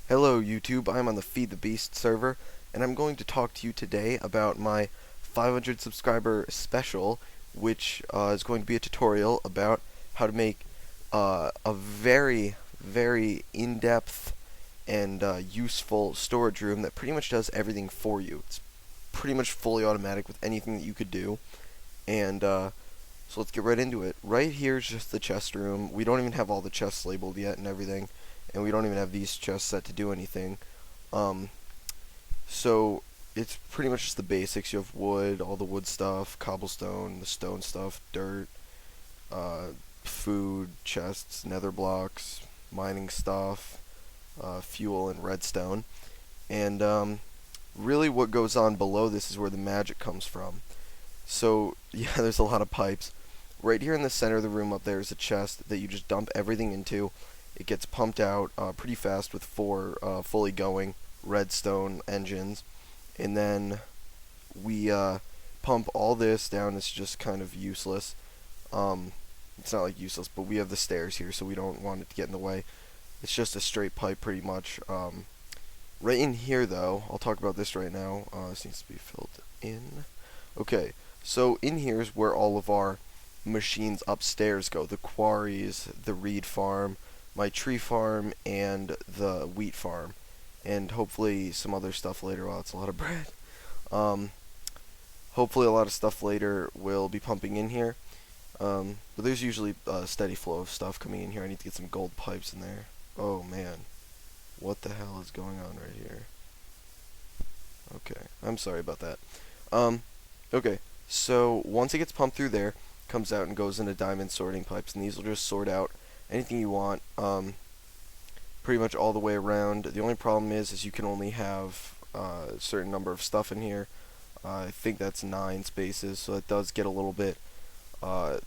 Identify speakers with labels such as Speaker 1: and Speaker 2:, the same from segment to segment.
Speaker 1: Hello YouTube, I'm on the Feed the Beast server, and I'm going to talk to you today about my 500 subscriber special, which is going to be a tutorial about how to make a very in-depth and useful storage room that pretty much does everything for you. It's pretty much fully automatic with anything that you could do, and so let's get right into it. Right here is just the chest room. We don't even have all the chests labeled yet and everything, and we don't even have these chests set to do anything. Um, so it's pretty much just the basics. You have wood, all the wood stuff, cobblestone, the stone stuff, dirt, uh, food, chests, nether blocks, mining stuff, fuel, and redstone. And really what goes on below this is where the magic comes from. So, yeah, there's a lot of pipes. Right here in the center of the room up there is a chest that you just dump everything into. It gets pumped out pretty fast with four fully going redstone engines. And then we pump all this down. It's just kind of useless. It's not like useless, but we have the stairs here, so we don't want it to get in the way. It's just a straight pipe pretty much. Right in here, though, I'll talk about this right now. This needs to be filled in. Okay, so in here is where all of our machines upstairs go. The quarries, the reed farm, my tree farm, and the wheat farm. And hopefully some other stuff later. Wow, it's a lot of bread. Um, Hopefully a lot of stuff later will be pumping in here. But there's usually a steady flow of stuff coming in here. I need to get some gold pipes in there. Oh man, what the hell is going on right here? Okay, I'm sorry about that. Okay, so once it gets pumped through there, comes out and goes into diamond sorting pipes, and these will just sort out anything you want, pretty much all the way around. The only problem is you can only have a certain number of stuff in here. I think that's 9 spaces, so it does get a little bit uh,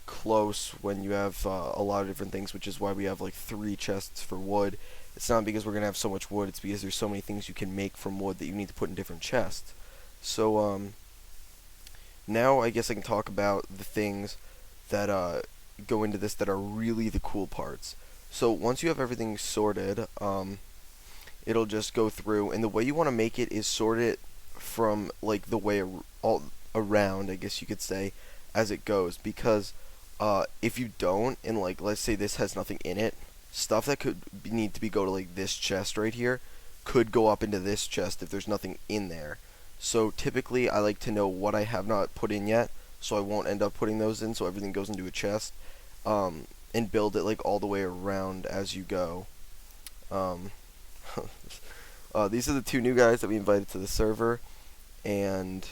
Speaker 1: close when you have a lot of different things, which is why we have like 3 chests for wood. It's not because we're going to have so much wood, it's because there's so many things you can make from wood that you need to put in different chests. So, now I guess I can talk about the things that go into this that are really the cool parts. So once you have everything sorted, it'll just go through, and the way you want to make it is sort it from like the way all around, I guess you could say, as it goes. Because if you don't, and like let's say this has nothing in it, stuff that could need to be go to like this chest right here could go up into this chest if there's nothing in there. So typically I like to know what I have not put in yet, so I won't end up putting those in, so everything goes into a chest, and build it like all the way around as you go. Um, these are the 2 new guys that we invited to the server, and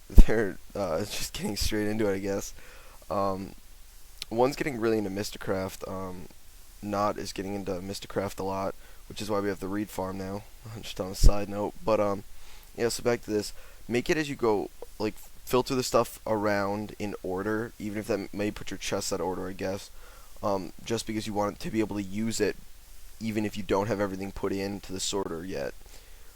Speaker 1: they're just getting straight into it, I guess. Um, One's getting really into Mystacraft. Not is getting into Mystacraft a lot, which is why we have the reed farm now. Just on a side note, but yeah, so back to this. Make it as you go, like, filter the stuff around in order, even if that may put your chest out of order, I guess. Just because you want to be able to use it, even if you don't have everything put into the sorter yet.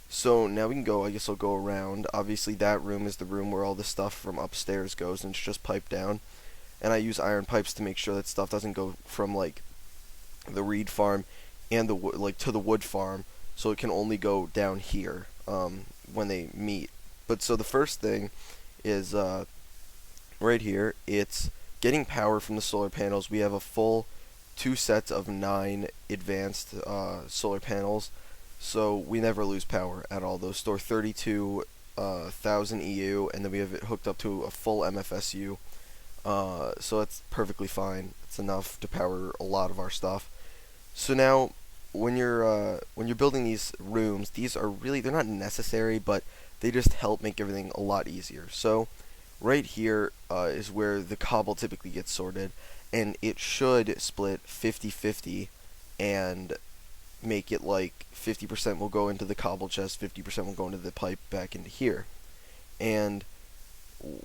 Speaker 1: So now we can go, I guess I'll go around. Obviously that room is the room where all the stuff from upstairs goes, and it's just piped down. And I use iron pipes to make sure that stuff doesn't go from, like, the reed farm and the like to the wood farm, so it can only go down here when they meet. But so the first thing is right here. It's getting power from the solar panels. We have a full 2 sets of 9 advanced solar panels, so we never lose power at all. Those store 32,000 EU, and then we have it hooked up to a full MFSU. So that's perfectly fine. It's enough to power a lot of our stuff. So now, when you're building these rooms, these are really, they're not necessary, but they just help make everything a lot easier. So right here is where the cobble typically gets sorted, and it should split 50-50 and make it like 50% will go into the cobble chest, 50% will go into the pipe back into here. And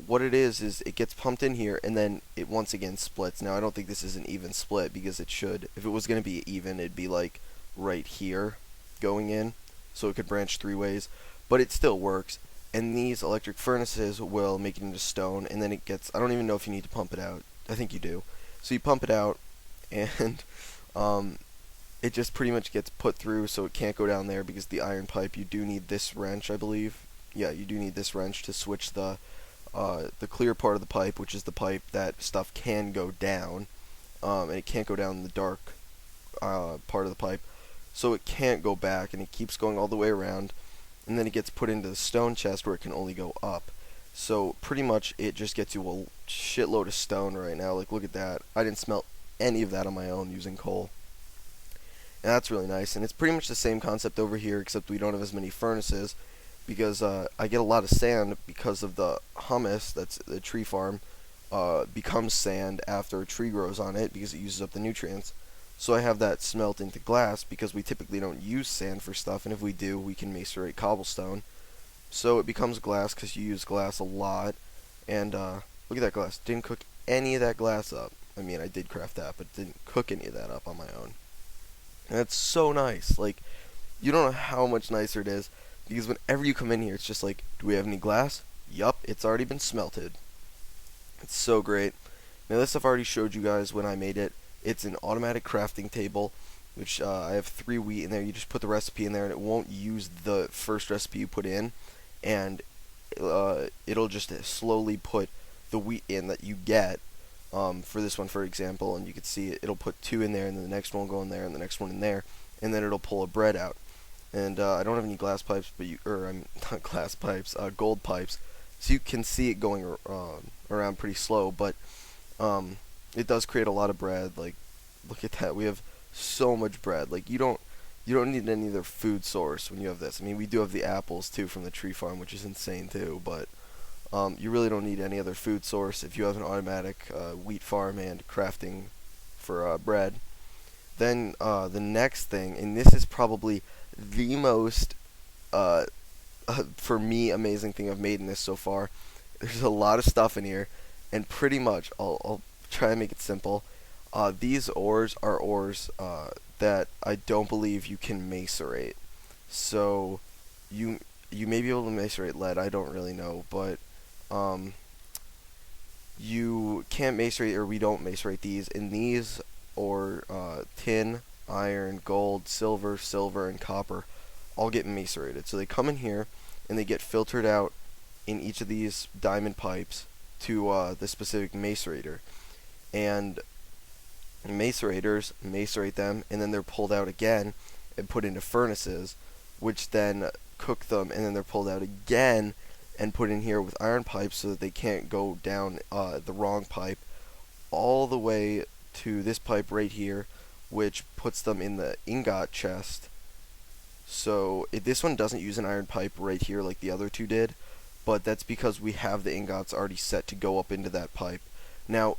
Speaker 1: what it is it gets pumped in here, and then it once again splits. Now I don't think this is an even split, because it should, if it was going to be even, it'd be like right here going in, so it could branch 3 ways, but it still works. And these electric furnaces will make it into stone, and then it gets, I don't even know if you need to pump it out. I think you do. So you pump it out, and it just pretty much gets put through, so it can't go down there because the iron pipe, you do need this wrench, I believe. Yeah, you do need this wrench to switch the clear part of the pipe, which is the pipe that stuff can go down, and it can't go down the dark part of the pipe, so it can't go back, and it keeps going all the way around, and then it gets put into the stone chest where it can only go up. So pretty much it just gets you a shitload of stone right now. Like, look at that. I didn't smelt any of that on my own using coal. And that's really nice. And it's pretty much the same concept over here, except we don't have as many furnaces, because I get a lot of sand because of the humus, that's the tree farm, becomes sand after a tree grows on it because it uses up the nutrients. So I have that smelt into glass because we typically don't use sand for stuff, and if we do, we can macerate cobblestone. So it becomes glass because you use glass a lot. And look at that glass. Didn't cook any of that glass up. I mean, I did craft that, but didn't cook any of that up on my own. And it's so nice. Like, you don't know how much nicer it is, because whenever you come in here, it's just like, do we have any glass? Yup, it's already been smelted. It's so great. Now, this I've already showed you guys when I made it. It's an automatic crafting table, which I have 3 wheat in there. You just put the recipe in there, and it won't use the first recipe you put in, and it'll just slowly put the wheat in that you get. For this one, for example, and you can see it'll put 2 in there, and then the next one will go in there, and the next one in there, and then it'll pull a bread out. And I don't have any glass pipes, but I'm not glass pipes, gold pipes, so you can see it going around pretty slow, but it does create a lot of bread. Like, look at that, we have so much bread. Like, you don't need any other food source when you have this. I mean, we do have the apples too from the tree farm, which is insane too, but you really don't need any other food source if you have an automatic wheat farm and crafting for bread. Then the next thing, and this is probably the most, for me, amazing thing I've made in this so far. There's a lot of stuff in here, and pretty much, I'll try and make it simple. These ores are ores that I don't believe you can macerate. So you may be able to macerate lead, I don't really know, but you can't macerate, or we don't macerate these, and these, or tin, iron, gold, silver, and copper all get macerated. So they come in here, and they get filtered out in each of these diamond pipes to the specific macerator. And macerators macerate them, and then they're pulled out again and put into furnaces, which then cook them, and then they're pulled out again and put in here with iron pipes so that they can't go down the wrong pipe all the way to this pipe right here, which puts them in the ingot chest. So this one doesn't use an iron pipe right here like the other two did, but that's because we have the ingots already set to go up into that pipe. Now,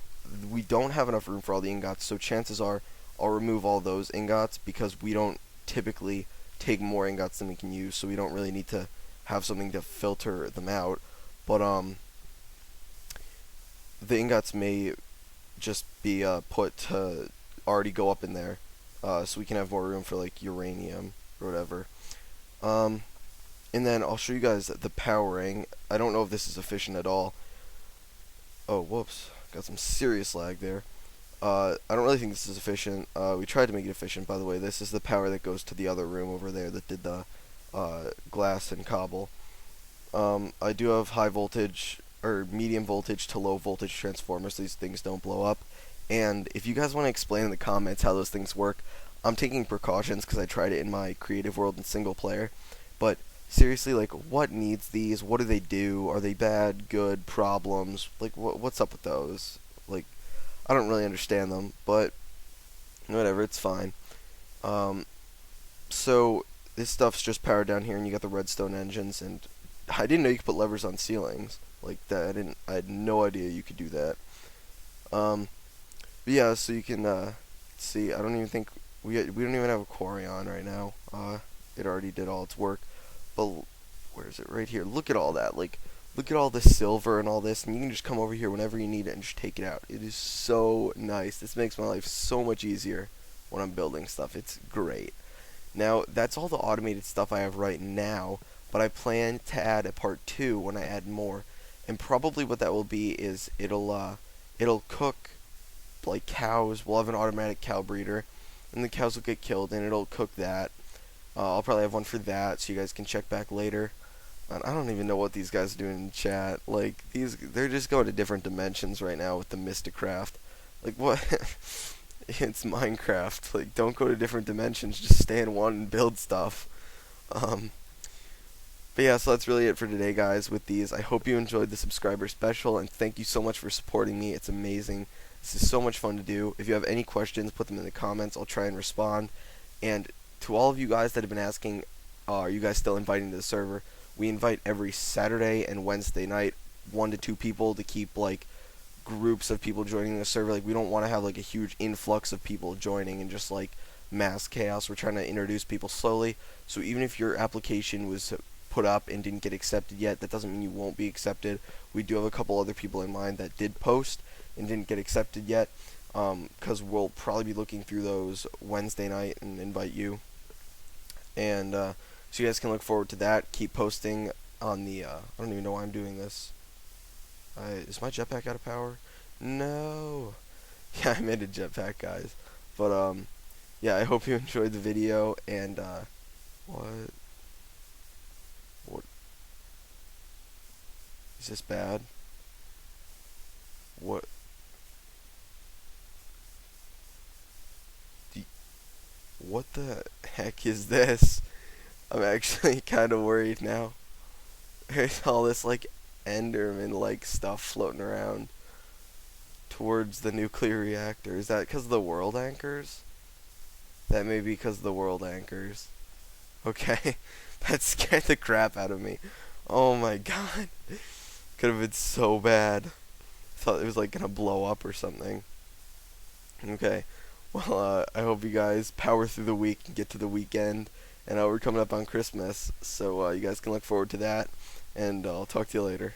Speaker 1: we don't have enough room for all the ingots, so chances are I'll remove all those ingots, because we don't typically take more ingots than we can use, so we don't really need to have something to filter them out. But the ingots may just be put to already go up in there, so we can have more room for like uranium or whatever. And then I'll show you guys the powering. I don't know if this is efficient at all. Oh, whoops, got some serious lag there. I don't really think this is efficient. We tried to make it efficient, by the way. This is the power that goes to the other room over there that did the glass and cobble. I do have high voltage, or medium voltage to low voltage transformers, so these things don't blow up. And if you guys want to explain in the comments how those things work, I'm taking precautions because I tried it in my creative world and single player. But seriously, like, what needs these? What do they do? Are they bad, good, problems? Like, what's up with those? Like, I don't really understand them, but whatever, it's fine. So this stuff's just powered down here, and you got the redstone engines, and I didn't know you could put levers on ceilings like that. I had no idea you could do that. But yeah, so you can see. I don't even think we don't even have a quarry on right now. It already did all its work. But where is it? Right here. Look at all that. Like, look at all the silver and all this, and you can just come over here whenever you need it and just take it out. It is so nice. This makes my life so much easier when I'm building stuff. It's great. Now, that's all the automated stuff I have right now, but I plan to add a part 2 when I add more. And probably what that will be is it'll cook like cows. We'll have an automatic cow breeder, and the cows will get killed, and it'll cook that. I'll probably have one for that, so you guys can check back later. And I don't even know what these guys are doing in chat. Like, they're just going to different dimensions right now with the Mysticraft. Like, what? It's Minecraft. Like, don't go to different dimensions. Just stay in one and build stuff. Um, but yeah, so that's really it for today, guys, with these. I hope you enjoyed the subscriber special, and thank you so much for supporting me. It's amazing. This is so much fun to do. If you have any questions, put them in the comments. I'll try and respond. And to all of you guys that have been asking, are you guys still inviting to the server? We invite every Saturday and Wednesday night, 1 to 2 people to keep, like, groups of people joining the server. Like, we don't want to have, like, a huge influx of people joining and just, like, mass chaos. We're trying to introduce people slowly. So even if your application was put up and didn't get accepted yet, that doesn't mean you won't be accepted. We do have a couple other people in mind that did post and didn't get accepted yet, because we'll probably be looking through those Wednesday night and invite you. And so you guys can look forward to that. Keep posting on the, I don't even know why I'm doing this. Is my jetpack out of power? No. Yeah, I made a jetpack, guys. But, yeah, I hope you enjoyed the video, and, what? What? Is this bad? What? What the heck is this? I'm actually kind of worried now. There's all this, like, Enderman-like stuff floating around towards the nuclear reactor. Is that because of the world anchors? That may be because of the world anchors. Okay, that scared the crap out of me. Oh my god. Could have been so bad. Thought it was, like, gonna blow up or something. Okay, well, I hope you guys power through the week and get to the weekend. And we're coming up on Christmas, so you guys can look forward to that. And I'll talk to you later.